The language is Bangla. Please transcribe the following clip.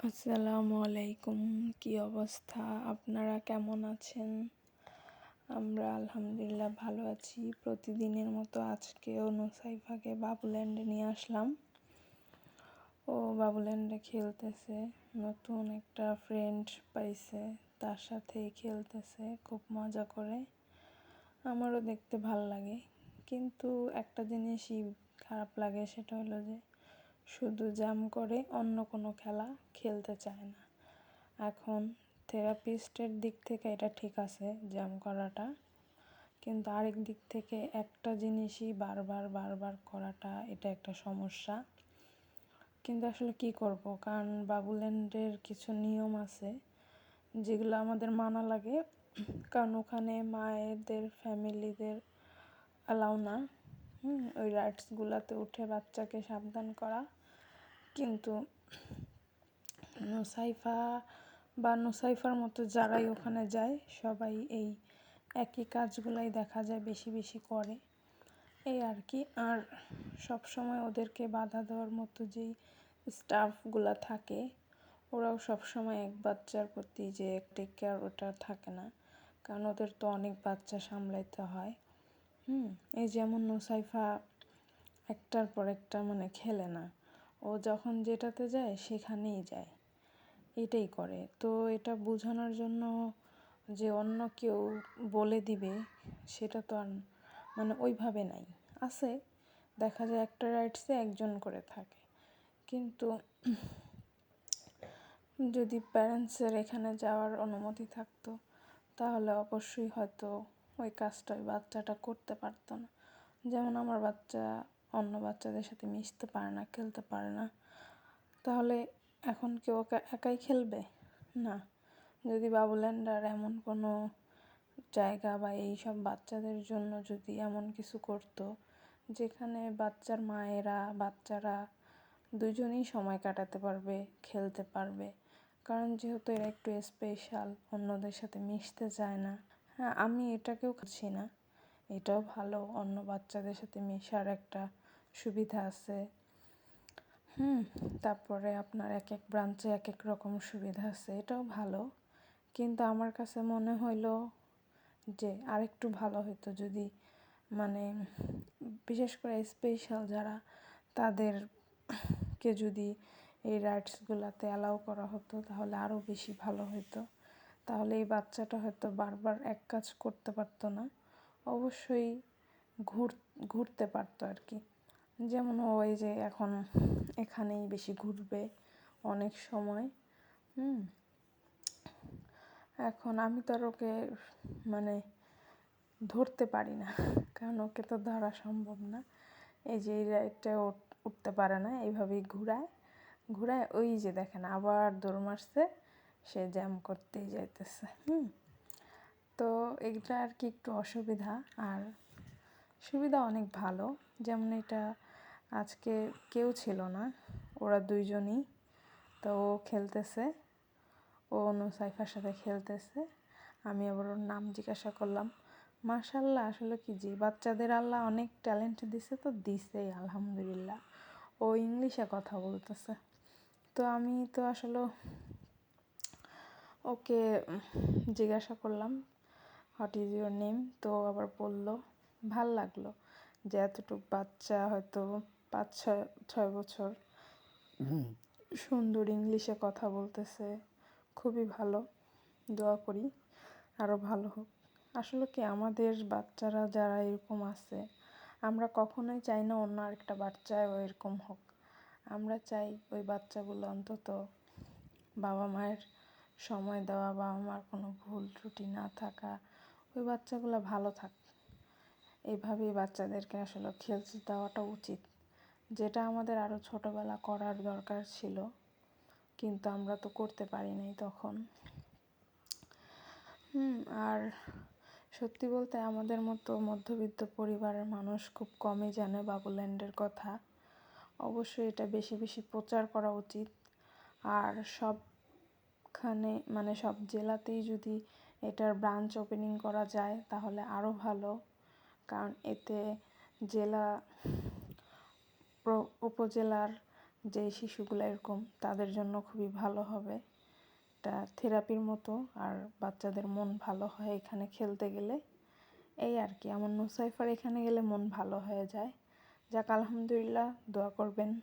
আসসালামু আলাইকুম। কি অবস্থা? আপনারা কেমন আছেন? আমরা আলহামদুলিল্লাহ ভালো আছি। প্রতিদিনের মতো আজকেও নুসাইফাকে বাবুল্যান্ডে নিয়ে আসলাম। ও বাবুল্যান্ডে খেলতেছে, নতুন একটা ফ্রেন্ড পাইছে, তার সাথেই খেলতেছে খুব মজা করে। আমারও দেখতে ভালো লাগে, কিন্তু একটা জিনিসই খারাপ লাগে, সেটা হলো যে শুধু জ্যাম করে, অন্য কোনো খেলা খেলতে চায় না। এখন থেরাপিস্টের দিক থেকে এটা ঠিক আছে জ্যাম করাটা, কিন্তু আরেক দিক থেকে একটা জিনিসই বারবার করাটা এটা একটা সমস্যা। কিন্তু আসলে কি করব, কারণ বাবুল্যান্ডের কিছু নিয়ম আছে যেগুলো আমাদের মানা লাগে, কারণ ওখানে মায়েদের ফ্যামিলিদের অ্যালাউ না ওই রাইডসগুলোতে উঠে বাচ্চাকে সাবধান করা। কিন্তু নুসাইফার মতো যারাই ওখানে যায় সবাই এই একই কাজগুলাই দেখা যায় বেশি বেশি করে, এই আর কি। আর সব সময় ওদেরকে বাধা দেওয়ার মতো যেই স্টাফগুলো থাকে, ওরাও সব সময় এক বাচ্চার প্রতি যে টেক কেয়ার ওটা থাকে না, কারণ ওদের তো অনেক বাচ্চা সামলাইতে হয়। এই যেমন নুসাইফা একটার পর একটা খেলে না, ও যখন যেটাতে যায় সেখানেই যায়, এটাই করে। তো এটা বোঝানোর জন্য যে অন্য কেউ বলে দিবে সেটা তো আর ওইভাবে নাই। আছে, দেখা যায় একটা রাইডসে একজন করে থাকে, কিন্তু যদি প্যারেন্টসের এখানে যাওয়ার অনুমতি থাকতো তাহলে অবশ্যই হয়তো ওই কাজটা ওই বাচ্চাটা করতে পারতো না। যেমন আমার বাচ্চা অন্য বাচ্চাদের সাথে মিশতে পারে না, খেলতে পারে না, তাহলে এখন কেউ একাই খেলবে না। যদি বাবুল্যান্ডার এমন কোনো জায়গা বা এইসব বাচ্চাদের জন্য যদি এমন কিছু করতো যেখানে বাচ্চার মায়েরা বাচ্চারা দুজনেই সময় কাটাতে পারবে, খেলতে পারবে, কারণ যেহেতু এরা একটু স্পেশাল, অন্যদের সাথে মিশতে চায় না। হ্যাঁ, আমি এটাকেও খাচ্ছি না, এটাও ভালো, অন্য বাচ্চাদের সাথে মেশার একটা সুবিধা আছে। তারপরে আপনার এক এক ব্রাঞ্চে এক এক রকম সুবিধা আছে, এটাও ভালো। কিন্তু আমার কাছে মনে হইলো যে আরেকটু ভালো হতো যদি বিশেষ করে স্পেশাল যারা, তাদেরকে যদি এই রাইডসগুলোতে অ্যালাউ করা হতো তাহলে আরও বেশি ভালো হতো। তাহলে এই বাচ্চাটা হয়তো বারবার এক কাজ করতে পারতো না, অবশ্যই ঘুরতে পারতো আর কি। যেমন ওই যে এখন এখানেই বেশি ঘুরবে অনেক সময়। এখন আমি তো আর ওকে ধরতে পারি না, কারণ ওকে তো ধরা সম্ভব না। এই যে এই রাইডটা উঠতে পারে না, এইভাবেই ঘুরায় ওই যে দেখেন আবার দৌড় মারছে, সে জ্যাম করতেই যাইতেছে। তো এইটা আর কি একটু অসুবিধা, আর সুবিধা অনেক ভালো। যেমন এটা আজকে কেউ ছিল না, ওরা দুইজনই, তো ও খেলতেছে, ও নুসাইফার সাথে খেলতেছে। আমি আবার ওর নাম জিজ্ঞাসা করলাম। মাশাআল্লাহ, আসলে কি যে বাচ্চাদের আল্লাহ অনেক ট্যালেন্ট দিছে, তো দিছেই আলহামদুলিল্লাহ। ও ইংলিশে কথা বলতেছে, তো আমি তো আসলে ওকে জিজ্ঞাসা করলাম হোয়াট ইজ ইউর নেম, তো আবার বললো। ভাল লাগলো যে এতটুক বাচ্চা, হয়তো 5-6 বছর, সুন্দর ইংলিশে কথা বলতেছে, খুবই ভালো। দোয়া করি আরও ভালো হোক। আসলে কি, আমাদের বাচ্চারা যারা এরকম আছে, আমরা কখনোই চাই না অন্য আরেকটা বাচ্চাও এরকম হোক। আমরা চাই ওই বাচ্চাগুলো অন্তত বাবা মায়ের সময় দেওয়া, বাবা মার কোনো ভুল ত্রুটি না থাকা, ওই বাচ্চাগুলো ভালো থাক। এইভাবেই বাচ্চাদেরকে আসলে খেলতে দেওয়াটা উচিত, যেটা আমাদের আরও ছোটোবেলা করার দরকার ছিল, কিন্তু আমরা তো করতে পারি নাই তখন। আর সত্যি বলতে আমাদের মতো মধ্যবিত্ত পরিবারের মানুষ খুব কমই জানে বাবুল্যান্ডের কথা। অবশ্যই এটা বেশি বেশি প্রচার করা উচিত। আর সবখানে সব জেলাতেই যদি এটার ব্রাঞ্চ ওপেনিং করা যায় তাহলে আরও ভালো, কারণ এতে জেলা উপজেলার যে শিশুগুলো এরকম তাদের জন্য খুবই ভালো হবে। এটা থেরাপির মতো, আর বাচ্চাদের মন ভালো হয় এখানে খেলতে গেলে। এই আর কি, আমার নুসাইফার এখানে গেলে মন ভালো হয়ে যায়। যাক, আলহামদুলিল্লাহ, দোয়া করবেন।